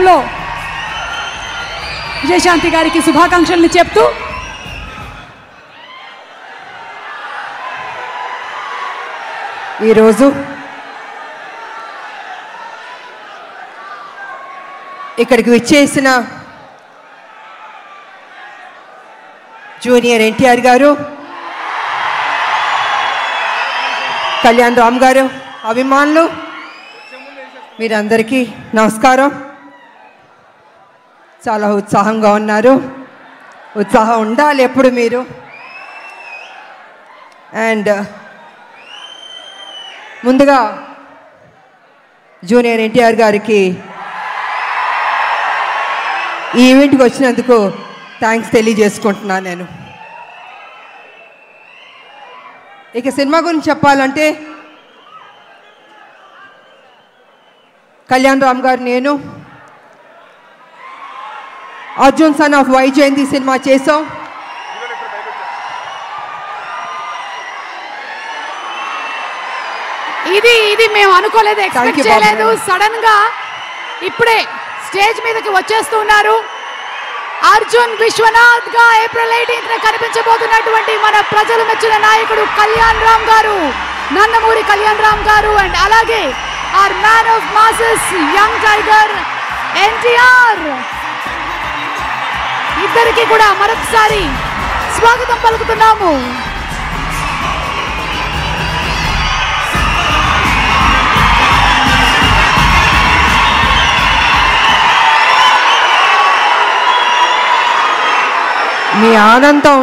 తరుణంలో విజయశాంతి గారికి శుభాకాంక్షల్ని చెప్తూ ఈరోజు ఇక్కడికి విచ్చేసిన జూనియర్ ఎన్టీఆర్ గారు, కళ్యాణ్ రామ్ గారు, అభిమానులు, మీరందరికీ నమస్కారం. చాలా ఉత్సాహంగా ఉన్నారు. ఉత్సాహం ఉండాలి ఎప్పుడు మీరు. అండ్ ముందుగా జూనియర్ ఎన్టీఆర్ గారికి ఈ ఈవెంట్కి వచ్చినందుకు థ్యాంక్స్ తెలియజేసుకుంటున్నాను నేను. ఇక సినిమా గురించి చెప్పాలంటే కళ్యాణ్ రామ్ గారు, నేను Arjun son of Vyjayanthi cinema చేసాం. ఇది మేము అనుకోలేదు, ఎక్స్పెక్ట్ చేయలేదు. సడన్ గా ఇప్పుడే స్టేజ్ మీదకి వచ్చేస్తున్నారు. అర్జున్ విశ్వనాథ్ గా ఏప్రిల్ 18న కనిపించబోతున్నటువంటి మన ప్రజలు మెచ్చిన నాయకుడు కళ్యాణ్ రామ్ గారు, నందమూరి కళ్యాణ్ రామ్ గారు, అండ్ అలాగే our man of masses young tiger NTR, ఇద్దరికి కూడా మరొకసారి స్వాగతం పలుకుతున్నాము. మీ ఆనందం